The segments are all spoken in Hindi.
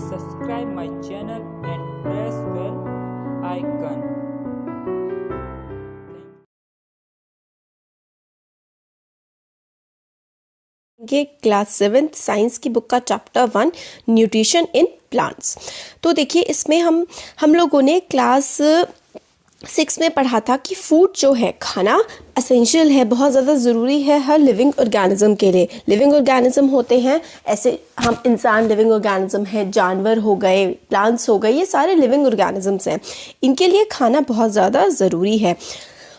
subscribe my channel and press bell icon. ये क्लास 7 साइंस की बुक का चैप्टर 1 न्यूट्रिशन इन प्लांट्स। तो देखिए इसमें हम लोगों ने क्लास 6 में पढ़ा था कि फूड जो है खाना एसेंशियल है, बहुत ज़्यादा ज़रूरी है हर लिविंग ऑर्गेनिज्म के लिए। लिविंग ऑर्गेनिज्म होते हैं ऐसे, हम इंसान लिविंग ऑर्गेनिज्म है, जानवर हो गए, प्लांट्स हो गए, ये सारे लिविंग ऑर्गेनिजम्स हैं। इनके लिए खाना बहुत ज़्यादा ज़रूरी है।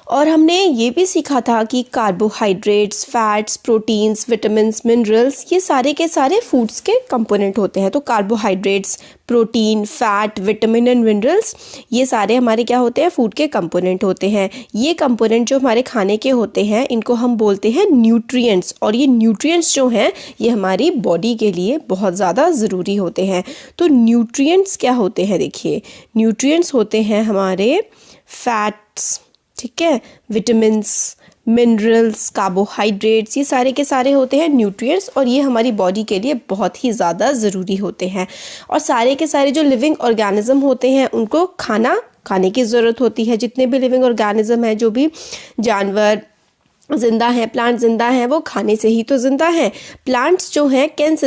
और हमने ये भी सीखा था कि carbohydrates, fats, proteins, vitamins, minerals ये सारे के सारे फूड्स के कंपोनेंट होते हैं। तो carbohydrates, protein, fat, vitamin and minerals ये सारे हमारे क्या होते हैं, फूड के कंपोनेंट होते हैं। ये कंपोनेंट जो हमारे खाने के होते हैं इनको हम बोलते हैं न्यूट्रिएंट्स। और ये न्यूट्रिएंट्स जो हैं ये हमारी बॉडी के लिए बहुत ज़्यादा ज़रूरी होते हैं। तो न्यूट्रिएंट्स क्या होते हैं, देखिए न्यूट्रिएंट्स होते हैं हमारे फैट्स, ठीक है, विटामिन्स, मिनरल्स, कार्बोहाइड्रेट्स, ये सारे के सारे होते हैं न्यूट्रिएंट्स और ये हमारी बॉडी के लिए बहुत ही ज़्यादा ज़रूरी होते हैं। और सारे के सारे जो लिविंग ऑर्गेनिज्म होते हैं उनको खाने की ज़रूरत होती है। जितने भी लिविंग ऑर्गेनिज्म हैं, जो भी जानवर जिंदा हैं, प्लांट जिंदा हैं, वो खाने से ही तो जिंदा हैं। प्लांट्स जो हैं can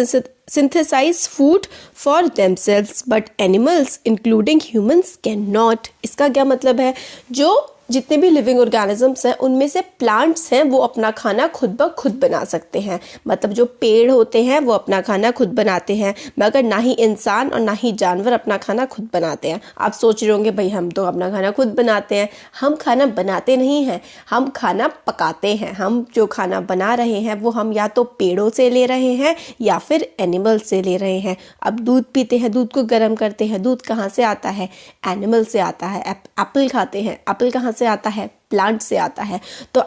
synthesize food for themselves but animals including humans cannot। इसका क्या मतलब है, जो जितने भी लिविंग ऑर्गेनिजम्स हैं उनमें से प्लांट्स हैं वो अपना खाना खुद ब खुद बना सकते हैं। मतलब जो पेड़ होते हैं वो अपना खाना खुद बनाते हैं, मगर ना ही इंसान और ना ही जानवर अपना खाना खुद बनाते हैं। आप सोच रहे होंगे भाई हम तो अपना खाना खुद बनाते हैं। हम खाना बनाते नहीं हैं, हम खाना पकाते हैं। हम जो खाना बना रहे हैं वो हम या तो पेड़ों से ले रहे हैं या फिर एनिमल से ले रहे हैं। अब दूध पीते हैं, दूध को गर्म करते हैं, दूध कहाँ से आता है, एनिमल से आता है। एप्पल खाते हैं, एप्पल कहाँ से आता है, प्लांट से आता है। तो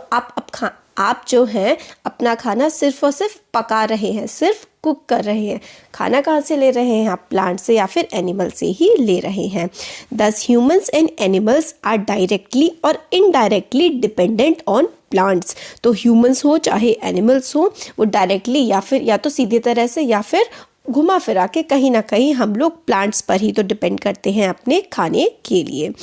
आप जो हैं अपना खाना सिर्फ और सिर्फ पका रहे हैं, सिर्फ कुक कर रहे हैं। खाना कहाँ से ले रहे हैं आप, प्लांट से या फिर एनिमल से ही ले रहे हैं। दस humans and animals are directly और इनडायरेक्टली डिपेंडेंट ऑन प्लांट्स। तो ह्यूमंस हो चाहे एनिमल्स हो, वो डायरेक्टली या तो सीधे तरह से या फिर घुमा फिरा के कहीं ना कहीं हम लोग प्लांट्स पर ही तो डिपेंड करते हैं अपने खाने के लिए।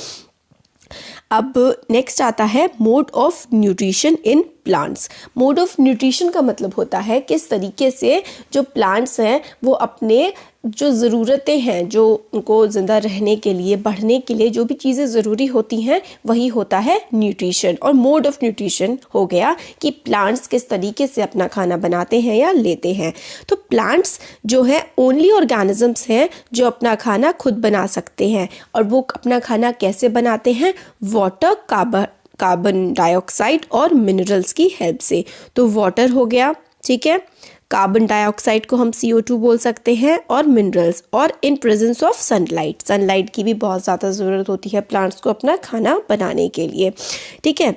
अब नेक्स्ट आता है mode of nutrition in plants. Mode of nutrition का मतलब होता है किस तरीके से जो प्लांट्स हैं वो अपने जो ज़रूरतें हैं, जो उनको ज़िंदा रहने के लिए, बढ़ने के लिए जो भी चीज़ें ज़रूरी होती हैं वही होता है न्यूट्रिशन। और मोड ऑफ न्यूट्रिशन हो गया कि प्लांट्स किस तरीके से अपना खाना बनाते हैं या लेते हैं। तो प्लांट्स जो है ओनली ऑर्गेनिजम्स हैं जो अपना खाना खुद बना सकते हैं। और वो अपना खाना कैसे बनाते हैं, वाटर, कार्बन डाइऑक्साइड और मिनरल्स की हेल्प से। तो वाटर हो गया, ठीक है, कार्बन डाइऑक्साइड को हम CO2 बोल सकते हैं, और मिनरल्स, और in presence of sunlight. Sunlight की भी बहुत ज़्यादा ज़रूरत होती है प्लांट्स को अपना खाना बनाने के लिए, ठीक है।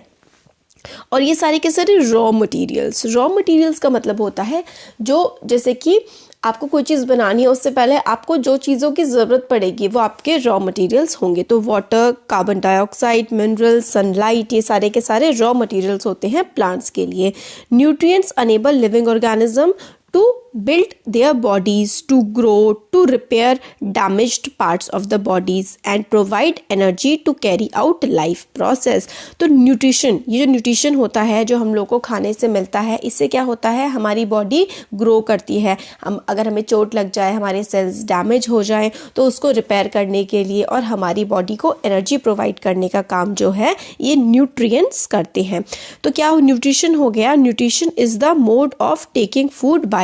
और ये सारे के सारे रॉ मटेरियल्स का मतलब होता है जो, जैसे कि आपको कोई चीज़ बनानी है उससे पहले आपको जो चीज़ों की ज़रूरत पड़ेगी वो आपके रॉ मटेरियल्स होंगे। तो water, carbon dioxide, minerals, sunlight, ये सारे के सारे रॉ मटेरियल्स होते हैं प्लांट्स के लिए। Nutrients enable living organism to build their bodies, to grow, to repair damaged parts of the bodies and provide energy to carry out life process। तो न्यूट्रिशन, ये जो न्यूट्रिशन होता है जो हम लोग को खाने से मिलता है, इससे क्या होता है, हमारी बॉडी ग्रो करती है। अगर हमें चोट लग जाए, हमारे सेल्स डैमेज हो जाए, तो उसको रिपेयर करने के लिए और हमारी बॉडी को एनर्जी प्रोवाइड करने का काम जो है ये न्यूट्रिएंट्स करते हैं। तो क्या न्यूट्रिशन हो गया, nutrition is the mode of taking food by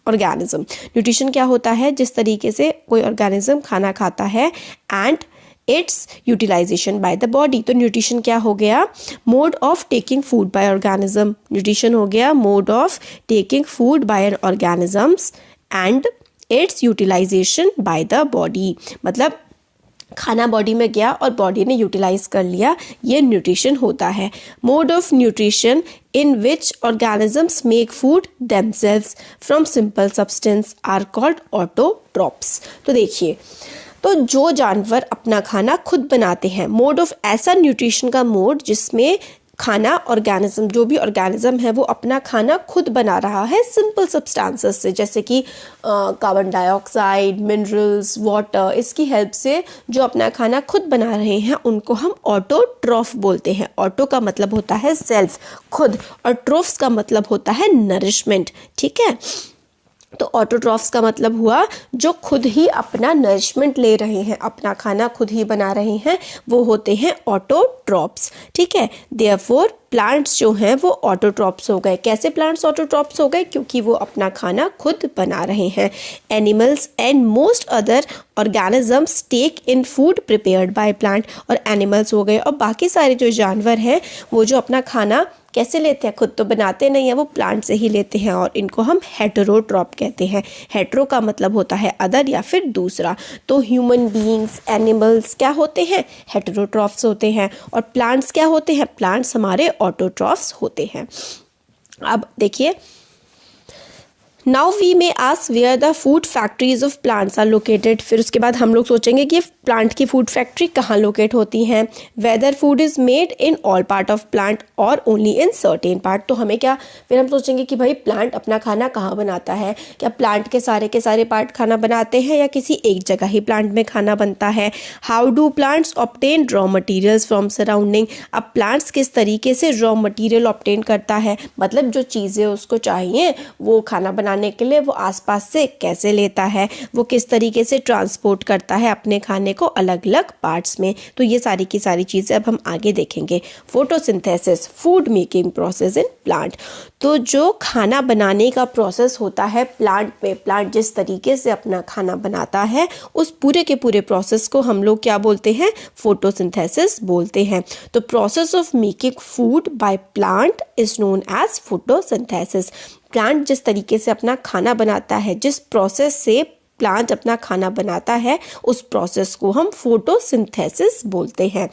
organism. Nutrition क्या होता है, जिस तरीके से कोई ऑर्गेनिज्म खाना खाता है, and its utilization by the body. तो न्यूट्रिशन क्या हो गया, mode of taking food by organism. Nutrition हो गया mode of taking food by organisms and its utilization by the body. मतलब खाना बॉडी में गया और बॉडी ने यूटिलाइज कर लिया, ये न्यूट्रिशन होता है। Mode of nutrition in which organisms make food themselves from simple substance are called autotrophs. तो देखिए, तो जो जानवर अपना खाना खुद बनाते हैं, मोड ऑफ ऐसा न्यूट्रिशन का मोड जिसमें खाना ऑर्गेनिज्म, जो भी ऑर्गेनिज्म है वो अपना खाना खुद बना रहा है सिंपल सब्सटेंसेस से, जैसे कि कार्बन डाइऑक्साइड, मिनरल्स, वाटर, इसकी हेल्प से जो अपना खाना खुद बना रहे हैं उनको हम ऑटोट्रॉफ बोलते हैं। ऑटो का मतलब होता है सेल्फ, खुद, और ट्रोफ्स का मतलब होता है नरिशमेंट। ठीक है, तो ऑटोट्रॉफ्स का मतलब हुआ जो खुद ही अपना नरिशमेंट ले रहे हैं, अपना खाना खुद ही बना रहे हैं, वो होते हैं ऑटोट्रॉफ्स। ठीक है, देयरफॉर प्लांट्स जो हैं वो ऑटोट्रॉफ्स हो गए। कैसे प्लांट्स ऑटोट्रॉफ्स हो गए? क्योंकि वो अपना खाना खुद बना रहे हैं। Animals and most other organisms take in food prepared by plant, और एनिमल्स हो गए और बाकी सारे जो जानवर हैं वो जो अपना खाना कैसे लेते हैं, खुद तो बनाते नहीं हैं, वो प्लांट से ही लेते हैं, और इनको हम हेटेरोट्रॉप कहते हैं। हेटेरो का मतलब होता है अदर या फिर दूसरा। तो ह्यूमन बीइंग्स, एनिमल्स क्या होते हैं? हेटेरोट्रॉफ्स होते हैं। और प्लांट्स क्या होते हैं? प्लांट्स हमारे ऑटोट्रॉफ्स होते हैं। अब देखिए, now we may ask where the food factories of plants are located. फिर उसके बाद हम लोग सोचेंगे कि प्लांट की फूड फैक्ट्री कहाँ लोकेट होती हैं। Whether food is made in all part of plant और ओनली इन सर्टेन पार्ट। तो हमें क्या, फिर हम सोचेंगे कि भाई प्लांट अपना खाना कहाँ बनाता है, क्या प्लांट के सारे पार्ट खाना बनाते हैं या किसी एक जगह ही प्लांट में खाना बनता है। How do plants obtain raw materials from surrounding. अब प्लांट्स किस तरीके से रॉ मटीरियल ऑब्टेन करता है, मतलब जो चीज़ें उसको चाहिए वो खाना बनाने के लिए वो आसपास से कैसे लेता है, वो किस तरीके से ट्रांसपोर्ट करता है अपने खाने को अलग अलग पार्ट्स में। तो ये सारी की सारी चीज़ें अब हम आगे देखेंगे। Photosynthesis, food making process in plant. तो जो खाना बनाने का प्रोसेस होता है प्लांट में, प्लांट जिस तरीके से अपना खाना बनाता है उस पूरे के पूरे प्रोसेस को हम लोग क्या बोलते हैं? फोटोसिंथेसिस बोलते हैं। तो process of making food by plant is known as photosynthesis. Plant जिस तरीके से अपना खाना बनाता है, जिस प्रोसेस से प्लांट अपना खाना बनाता है, उस प्रोसेस को हम फोटोसिंथेसिस बोलते हैं।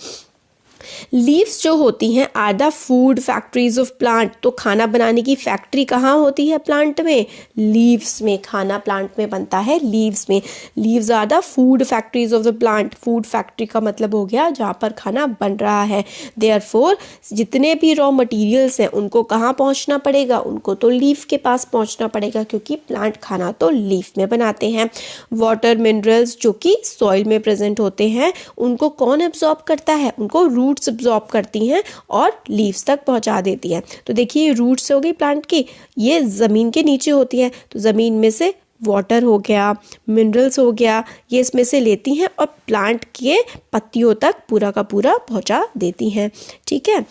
लीव्स जो होती हैं are the food factories of plant. तो खाना बनाने की फैक्ट्री कहाँ होती है प्लांट में? लीव्स में। खाना प्लांट में बनता है लीव्स में। Leaves are the food factories of the plant. Food factory का मतलब हो गया जहाँ पर खाना बन रहा है। देयरफॉर जितने भी रॉ मटेरियल्स हैं उनको कहाँ पहुँचना पड़ेगा? उनको तो लीफ के पास पहुँचना पड़ेगा, क्योंकि प्लांट खाना तो लीफ में बनाते हैं। वाटर, मिनरल्स जो कि सॉइल में प्रेजेंट होते हैं उनको कौन एब्जॉर्ब करता है? उनको रूट्स एब्जॉर्ब करती हैं और लीव्स तक पहुंचा देती हैं। तो देखिए, रूट्स हो गई प्लांट की, ये ज़मीन के नीचे होती है, तो ज़मीन में से वाटर हो गया, मिनरल्स हो गया, ये इसमें से लेती हैं और प्लांट के पत्तियों तक पूरा का पूरा पहुंचा देती हैं। ठीक है,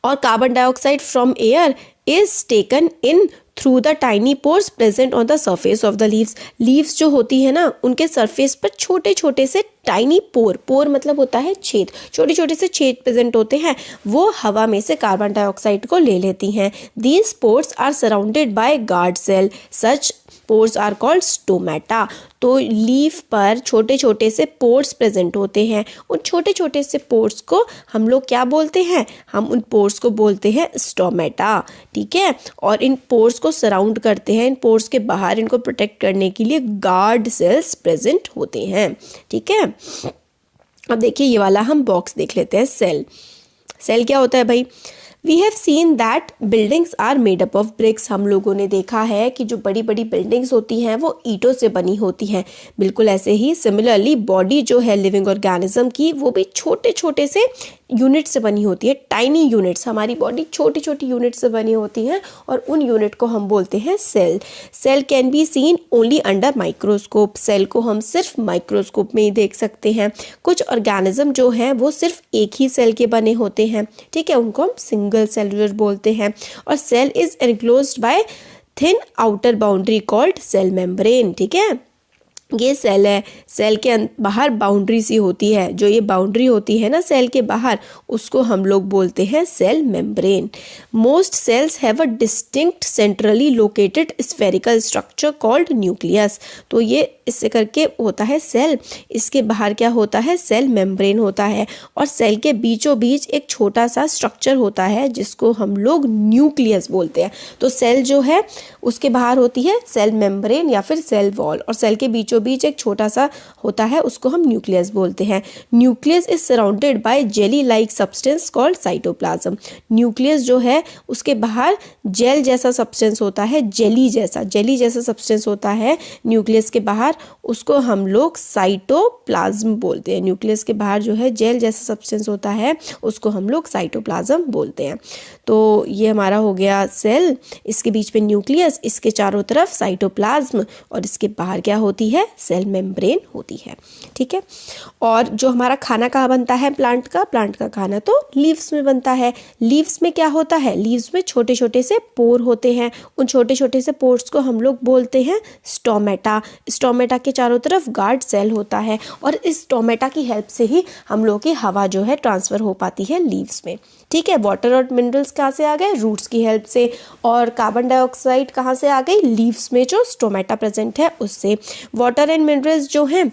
और carbon dioxide from air is taken in through the tiny pores present on the surface of the leaves. Leaves जो होती है ना, उनके सरफेस पर छोटे छोटे से टाइनी पोर, पोर मतलब होता है छेद, छोटे छोटे से छेद प्रेजेंट होते हैं, वो हवा में से कार्बन डाइऑक्साइड को ले लेती हैं। These pores are surrounded by guard cell, such pores are called stomata. तो लीफ पर छोटे छोटे से पोर्स प्रेजेंट होते हैं, उन छोटे छोटे से पोर्स को हम लोग क्या बोलते हैं? हम उन पोर्स को बोलते हैं स्टोमेटा। ठीक है, और इन पोर्स को सराउंड करते हैं, इन पोर्स के बाहर इनको प्रोटेक्ट करने के लिए गार्ड सेल्स प्रेजेंट होते हैं। ठीक है, अब देखिए ये वाला हम बॉक्स देख लेते हैं। सेल, सेल क्या होता है भाई? We have seen that buildings are made up of bricks. हम लोगों ने देखा है कि जो बड़ी बड़ी बिल्डिंग्स होती हैं वो ईंटों से बनी होती हैं। बिल्कुल ऐसे ही सिमिलरली बॉडी जो है लिविंग ऑर्गेनिज्म की, वो भी छोटे छोटे से यूनिट से बनी होती है, टाइनी यूनिट्स। हमारी बॉडी छोटी छोटी यूनिट से बनी होती हैं और उन यूनिट को हम बोलते हैं cell. Cell can be seen only under microscope. Cell को हम सिर्फ माइक्रोस्कोप में ही देख सकते हैं। कुछ ऑर्गेनिज्म जो हैं वो सिर्फ एक ही सेल के बने होते हैं। ठीक है, उनको हम सिंगल सेलुलर बोलते हैं। और cell is enclosed by thin outer boundary called cell membrane. ठीक है, ये सेल है, सेल के बाहर बाउंड्री सी होती है, जो ये बाउंड्री होती है ना सेल के बाहर, उसको हम लोग बोलते हैं cell membrane. Most cells have a distinct centrally located spherical structure called nucleus. तो ये इससे करके होता है सेल, इसके बाहर क्या होता है? सेल मेम्ब्रेन होता है, और सेल के बीचों बीच एक छोटा सा स्ट्रक्चर होता है जिसको हम लोग न्यूक्लियस बोलते हैं। तो सेल जो है उसके बाहर होती है सेल मेम्ब्रेन या फिर सेल वॉल, और सेल के बीचों बीच एक छोटा सा होता है उसको हम न्यूक्लियस बोलते हैं। Nucleus is surrounded by jelly like substance called cytoplasm. Nucleus जो है उसके बाहर जेल जैसा सब्सटेंस होता है, जेली जैसा सब्सटेंस होता है न्यूक्लियस के बाहर, उसको हम लोग साइटोप्लाज्म बोलते हैं। न्यूक्लियस के बाहर जो है जेल जैसा सब्सटेंस होता है उसको हम लोग साइटोप्लाज्म बोलते हैं। तो ये हमारा हो गया सेल, इसके बीच में न्यूक्लियस, इसके चारों तरफ साइटोप्लाज्म और इसके बाहर क्या होती है, सेल मेम्ब्रेन होती है। ठीक है, और जो हमारा खाना कहाँ बनता है प्लांट का खाना तो लीव्स में बनता है। लीव्स में क्या होता है, लीव्स में छोटे छोटे से पोर होते हैं, उन छोटे छोटे से पोर्स को हम लोग बोलते हैं स्टोमेटा। स्टोमेटा के चारों तरफ गार्ड सेल होता है और इस स्टोमेटा की हेल्प से ही हम लोग की हवा जो है ट्रांसफ़र हो पाती है लीव्स में। ठीक है, वाटर और मिनरल्स कहाँ से आ गए, रूट्स की हेल्प से, और कार्बन डाइऑक्साइड कहाँ से आ गई, लीव्स में जो स्टोमेटा प्रेजेंट है उससे। वाटर एंड मिनरल्स जो हैं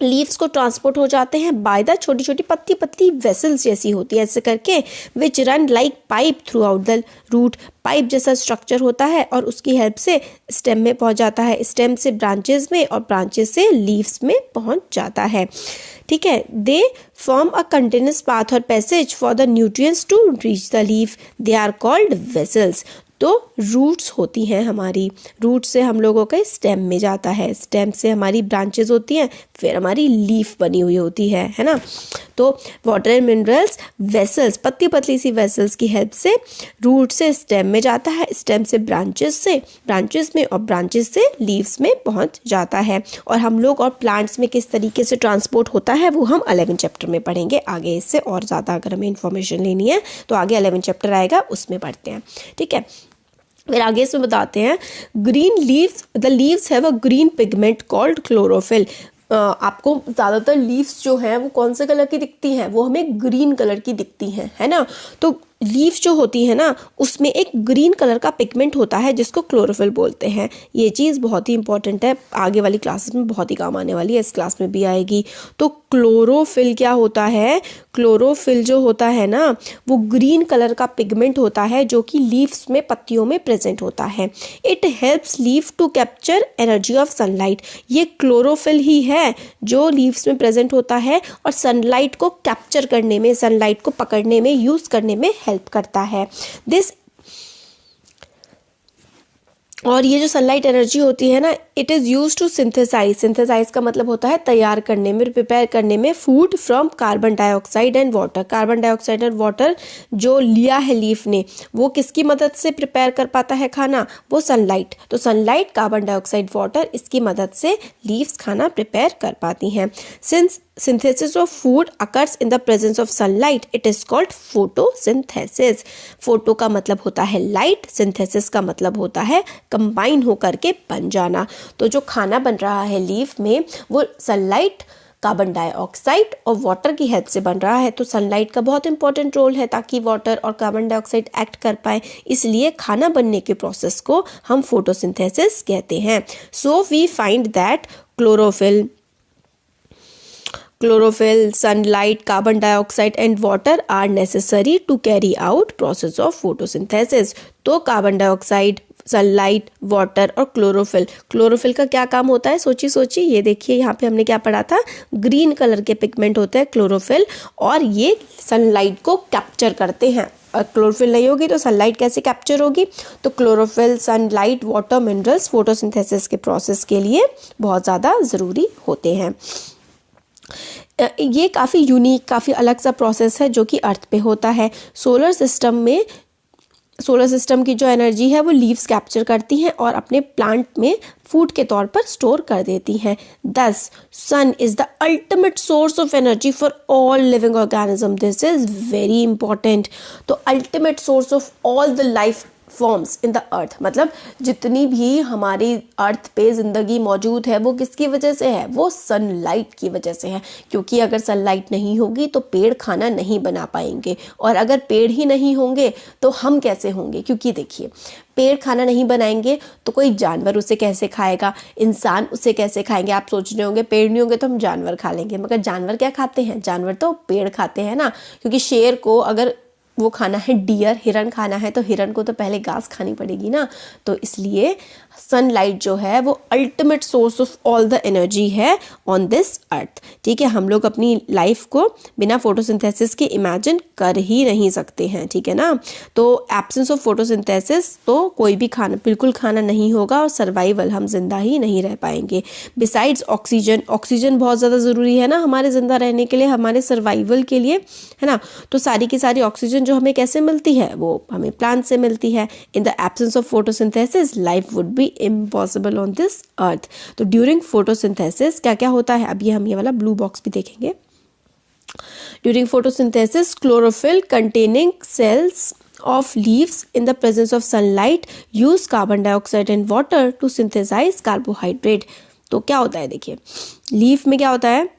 लीव्स को ट्रांसपोर्ट हो जाते हैं बाय द छोटी छोटी पतली पतली वेसल्स जैसी होती है ऐसे करके, which run like pipe throughout the root. Pipe जैसा स्ट्रक्चर होता है और उसकी हेल्प से स्टेम में पहुंच जाता है, स्टेम से ब्रांचेस में और ब्रांचेस से लीव्स में पहुंच जाता है। ठीक है, they form a continuous path और passage for the nutrients to reach the leaf, they are called vessels. तो रूट्स होती हैं हमारी, रूट से हम लोगों का स्टेम में जाता है, स्टेम से हमारी ब्रांचेस होती हैं, फिर हमारी लीफ बनी हुई होती है ना। तो वाटर एंड मिनरल्स वेसल्स, पतली पतली सी वेसल्स की हेल्प से रूट से स्टेम में जाता है, स्टेम से ब्रांचेस में और ब्रांचेस से लीव्स में पहुंच जाता है। और हम लोग और प्लांट्स में किस तरीके से ट्रांसपोर्ट होता है वो हम 11 चैप्टर में पढ़ेंगे आगे। इससे और ज़्यादा अगर हमें इन्फॉर्मेशन लेनी है तो आगे 11 चैप्टर आएगा, उसमें पढ़ते हैं। ठीक है, फिर आगे इसमें बताते हैं green leaves, the leaves have a green pigment called chlorophyll. आपको ज़्यादातर लीव्स जो हैं वो कौन से कलर की दिखती हैं, वो हमें ग्रीन कलर की दिखती हैं, है ना। तो लीव्स जो होती है ना उसमें एक ग्रीन कलर का पिगमेंट होता है जिसको क्लोरोफिल बोलते हैं। ये चीज़ बहुत ही इंपॉर्टेंट है, आगे वाली क्लासेस में बहुत ही काम आने वाली है, इस क्लास में भी आएगी। तो क्लोरोफिल क्या होता है, क्लोरोफिल जो होता है ना वो ग्रीन कलर का पिगमेंट होता है जो कि लीव्स में, पत्तियों में प्रेजेंट होता है। It helps leaf to capture energy of sunlight. ये क्लोरोफिल ही है जो लीव्स में प्रेजेंट होता है और सनलाइट को कैप्चर करने में, सनलाइट को पकड़ने में, यूज़ करने में हेल्प करता है। दिस, और ये जो सनलाइट एनर्जी होती है ना it is use to synthesize, synthesize का मतलब होता है तैयार करने में, प्रिपेयर करने में, food from carbon dioxide and water. Carbon dioxide and water जो लिया है लीफ ने वो किसकी मदद से प्रिपेयर कर पाता है खाना, वो सनलाइट। तो सनलाइट, कार्बन डाइऑक्साइड, वाटर, इसकी मदद से लीव्स खाना प्रिपेयर कर पाती हैं। Since synthesis of food occurs in the presence of sunlight, it is called photosynthesis। Photo का मतलब होता है लाइट, सिंथेसिस का मतलब होता है कंबाइन होकर के बन जाना। तो जो खाना बन रहा है लीफ में वो सनलाइट, कार्बन डाइऑक्साइड और वाटर की हेल्प से बन रहा है। तो सनलाइट का बहुत इंपॉर्टेंट रोल है ताकि वाटर और कार्बन डाइऑक्साइड एक्ट कर पाए, इसलिए खाना बनने के प्रोसेस को हम फोटोसिंथेसिस कहते हैं। So we find that chlorophyll, sunlight, carbon dioxide and water are necessary to carry out process of photosynthesis। तो कार्बन डाइऑक्साइड, सनलाइट, वाटर और क्लोरोफिल का क्या काम होता है, सोचिए। ये देखिए यहाँ पे हमने क्या पढ़ा था, ग्रीन कलर के पिगमेंट होते हैं क्लोरोफिल और ये सनलाइट को कैप्चर करते हैं। और क्लोरोफिल नहीं होगी तो सनलाइट कैसे कैप्चर होगी। तो chlorophyll, sunlight, water, minerals photosynthesis के प्रोसेस के लिए बहुत ज़्यादा ज़रूरी होते हैं। ये काफ़ी यूनिक, काफ़ी अलग सा प्रोसेस है जो कि अर्थ पे होता है। सोलर सिस्टम की जो एनर्जी है वो लीव्स कैप्चर करती हैं और अपने प्लांट में फूड के तौर पर स्टोर कर देती हैं। Thus sun is the ultimate source of energy for all living organism. This is very important. तो ultimate source of all the life forms in the earth, मतलब जितनी भी हमारी अर्थ पे ज़िंदगी मौजूद है वो किसकी वजह से है, वो सनलाइट की वजह से है। क्योंकि अगर सनलाइट नहीं होगी तो पेड़ खाना नहीं बना पाएंगे, और अगर पेड़ ही नहीं होंगे तो हम कैसे होंगे। क्योंकि देखिए पेड़ खाना नहीं बनाएंगे तो कोई जानवर उसे कैसे खाएगा, इंसान उसे कैसे खाएंगे। आप सोच रहे होंगे पेड़ नहीं होंगे तो हम जानवर खा लेंगे, मगर जानवर क्या खाते हैं, जानवर तो पेड़ खाते हैं ना। क्योंकि शेर को अगर वो खाना है डियर, हिरन खाना है तो हिरन को तो पहले घास खानी पड़ेगी ना। तो इसलिए सनलाइट जो है वो ultimate source of all the energy है ऑन दिस अर्थ। ठीक है, हम लोग अपनी लाइफ को बिना फोटोसिंथेसिस के इमेजिन कर ही नहीं सकते हैं। ठीक है ना, तो एब्सेंस ऑफ फोटोसिंथेसिस तो कोई भी खाना, बिल्कुल खाना नहीं होगा और सर्वाइवल, हम जिंदा ही नहीं रह पाएंगे। बिसाइड्स ऑक्सीजन, ऑक्सीजन बहुत ज़्यादा ज़रूरी है ना हमारे ज़िंदा रहने के लिए, हमारे सर्वाइवल के लिए, है ना। तो सारी की सारी ऑक्सीजन जो हमें कैसे मिलती है, वो हमें प्लांट से मिलती है। In the absence of photosynthesis life would be impossible on this earth. तो ड्यूरिंग फोटोसिंथेसिस क्या क्या होता है, अभी हम ये वाला ब्लू बॉक्स भी देखेंगे। During photosynthesis chlorophyll containing cells of leaves in the presence of sunlight use carbon dioxide and water to synthesize carbohydrate। तो क्या होता है, देखिए लीफ में क्या होता है,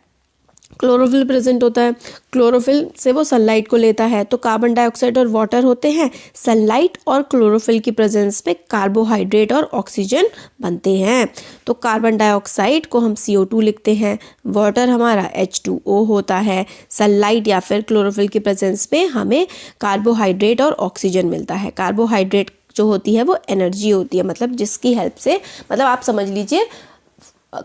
क्लोरोफिल प्रेजेंट होता है, क्लोरोफिल से वो सनलाइट को लेता है, तो कार्बन डाइऑक्साइड और वाटर होते हैं। सनलाइट और क्लोरोफिल की प्रेजेंस में कार्बोहाइड्रेट और ऑक्सीजन बनते हैं। तो कार्बन डाइऑक्साइड को हम CO2 लिखते हैं, वाटर हमारा H2O होता है, सनलाइट या फिर क्लोरोफिल की प्रेजेंस में हमें कार्बोहाइड्रेट और ऑक्सीजन मिलता है। कार्बोहाइड्रेट जो होती है वो एनर्जी होती है, मतलब जिसकी हेल्प से, मतलब आप समझ लीजिए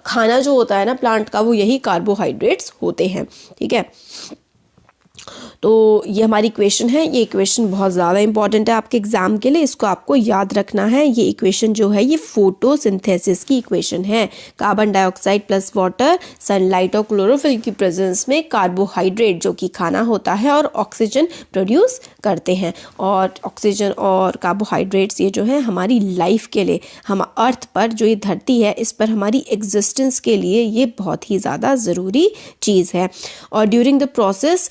खाना जो होता है ना प्लांट का, वो यही कार्बोहाइड्रेट्स होते हैं। ठीक है, तो ये हमारी इक्वेशन है। ये इक्वेशन बहुत ज़्यादा इंपॉर्टेंट है आपके एग्जाम के लिए, इसको आपको याद रखना है। ये इक्वेशन जो है ये फोटोसिंथेसिस की इक्वेशन है। Carbon dioxide plus water, sunlight और क्लोरोफिल की प्रेजेंस में कार्बोहाइड्रेट जो कि खाना होता है और ऑक्सीजन प्रोड्यूस करते हैं। और ऑक्सीजन और कार्बोहाइड्रेट्स ये जो है हमारी लाइफ के लिए, हम अर्थ पर जो ये धरती है इस पर हमारी एग्जिस्टेंस के लिए ये बहुत ही ज़्यादा ज़रूरी चीज़ है। और ड्यूरिंग द प्रोसेस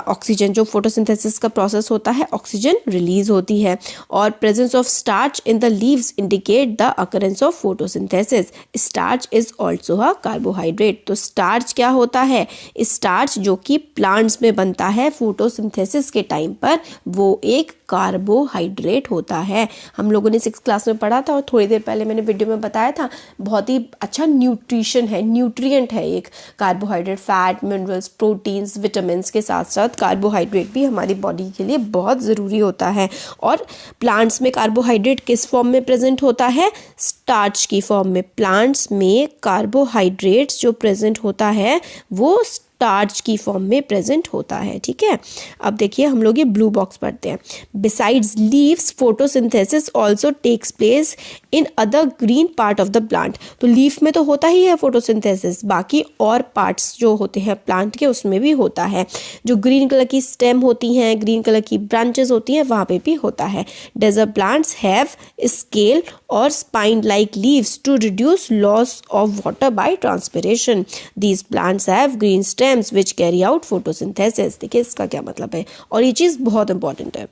ऑक्सीजन, जो फोटोसिंथेसिस का प्रोसेस होता है, ऑक्सीजन रिलीज होती है। और presence of starch in the leaves indicate the occurrence of photosynthesis. Starch is also a carbohydrate. तो स्टार्च क्या होता है, स्टार्च जो कि प्लांट्स में बनता है फोटोसिंथेसिस के टाइम पर, वो एक कार्बोहाइड्रेट होता है। हम लोगों ने 6th क्लास में पढ़ा था और थोड़ी देर पहले मैंने वीडियो में बताया था, बहुत ही अच्छा न्यूट्रिशन है, न्यूट्रिएंट है एक carbohydrate. Fat, minerals, proteins, vitamins के साथ साथ कार्बोहाइड्रेट भी हमारी बॉडी के लिए बहुत ज़रूरी होता है। और प्लांट्स में कार्बोहाइड्रेट किस फॉर्म में प्रेजेंट होता है, स्टार्च की फॉर्म में। प्लांट्स में कार्बोहाइड्रेट्स जो प्रेजेंट होता है वो स्टार्च की फॉर्म में प्रेजेंट होता है। ठीक है, अब देखिए हम लोग ये ब्लू बॉक्स पढ़ते हैं। Besides leaves photosynthesis also takes place in other green part of the plant. तो लीफ में तो होता ही है फोटोसिंथेसिस, बाकी और पार्ट्स जो होते हैं प्लांट के उसमें भी होता है। जो ग्रीन कलर की स्टेम होती हैं, ग्रीन कलर की ब्रांचेस होती हैं, वहाँ पे भी होता है। डेजर्ट प्लांट्स हैव स्केल और spine like leaves to reduce loss of water by transpiration. These plants have green stems which carry out photosynthesis. देखिए इसका क्या मतलब है, और ये चीज़ बहुत इंपॉर्टेंट है।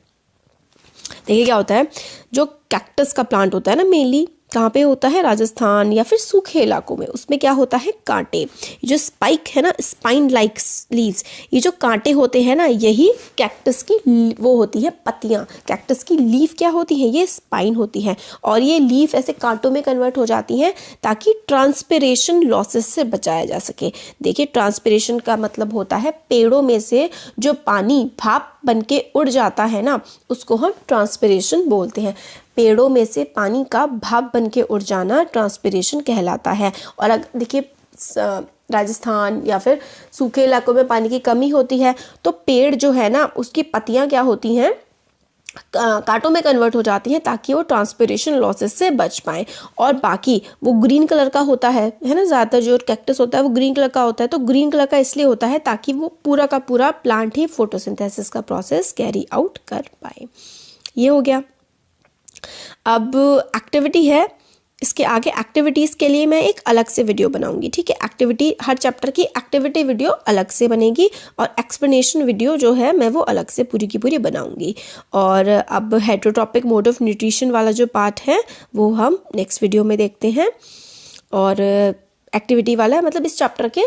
देखिए क्या होता है, जो कैक्टस का प्लांट होता है ना, मेनली कहाँ पे होता है, राजस्थान या फिर सूखे इलाकों में, उसमें क्या होता है, कांटे। ये जो स्पाइक है ना, स्पाइन लाइक लीव्स, ये जो कांटे होते हैं ना, यही कैक्टस की वो होती है पत्तियाँ। कैक्टस की लीफ क्या होती है, ये स्पाइन होती है, और ये लीफ ऐसे कांटों में कन्वर्ट हो जाती हैं ताकि ट्रांसपिरेशन लॉसेस से बचाया जा सके। देखिए ट्रांसपिरेशन का मतलब होता है पेड़ों में से जो पानी भाप बन के उड़ जाता है ना, उसको हम ट्रांसपिरेशन बोलते हैं। पेड़ों में से पानी का भाप बन के उड़ जाना ट्रांसपिरेशन कहलाता है। और अगर देखिए राजस्थान या फिर सूखे इलाकों में पानी की कमी होती है, तो पेड़ जो है ना, उसकी पत्तियां क्या होती हैं, कांटों में कन्वर्ट हो जाती हैं ताकि वो ट्रांसपिरेशन लॉसेस से बच पाएँ। और बाकी वो ग्रीन कलर का होता है ना, ज़्यादातर जो कैक्टस होता है वो ग्रीन कलर का होता है। तो ग्रीन कलर का इसलिए होता है ताकि वो पूरा का पूरा प्लांट ही फोटोसिंथेसिस का प्रोसेस कैरी आउट कर पाए। ये हो गया। अब एक्टिविटी है, इसके आगे एक्टिविटीज़ के लिए मैं एक अलग से वीडियो बनाऊंगी। ठीक है, एक्टिविटी, हर चैप्टर की एक्टिविटी वीडियो अलग से बनेगी और एक्सप्लेनेशन वीडियो जो है मैं वो अलग से पूरी की पूरी बनाऊंगी। और अब हेटेरोट्रॉपिक मोड ऑफ न्यूट्रिशन वाला जो पार्ट है वो हम नेक्स्ट वीडियो में देखते हैं। और एक्टिविटी वाला है, मतलब इस चैप्टर के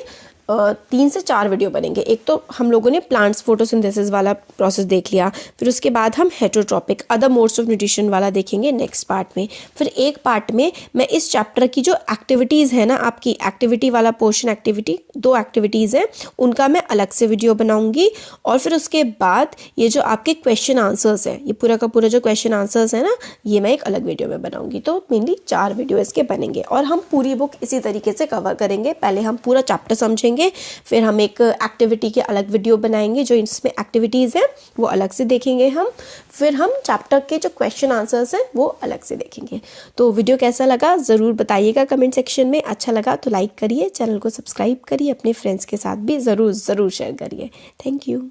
3 से 4 वीडियो बनेंगे। एक तो हम लोगों ने प्लांट्स फोटोसिंथेसिस वाला प्रोसेस देख लिया, फिर उसके बाद हम heterotrophic other modes of nutrition वाला देखेंगे नेक्स्ट पार्ट में। फिर एक पार्ट में मैं इस चैप्टर की जो एक्टिविटीज़ है ना, आपकी एक्टिविटी वाला पोर्शन, एक्टिविटी 2 एक्टिविटीज़ हैं उनका मैं अलग से वीडियो बनाऊंगी। और फिर उसके बाद ये जो आपके क्वेश्चन आंसर्स हैं, ये पूरा का पूरा जो क्वेश्चन आंसर्स है ना, ये मैं एक अलग वीडियो में बनाऊंगी। तो मेनली 4 वीडियो इसके बनेंगे और हम पूरी बुक इसी तरीके से कवर करेंगे। पहले हम पूरा चैप्टर समझेंगे, फिर हम एक एक्टिविटी के अलग वीडियो बनाएंगे, जो इसमें एक्टिविटीज़ हैं वो अलग से देखेंगे हम, फिर हम चैप्टर के जो क्वेश्चन आंसर्स हैं वो अलग से देखेंगे। तो वीडियो कैसा लगा ज़रूर बताइएगा कमेंट सेक्शन में। अच्छा लगा तो लाइक करिए, चैनल को सब्सक्राइब करिए, अपने फ्रेंड्स के साथ भी ज़रूर शेयर करिए। Thank you.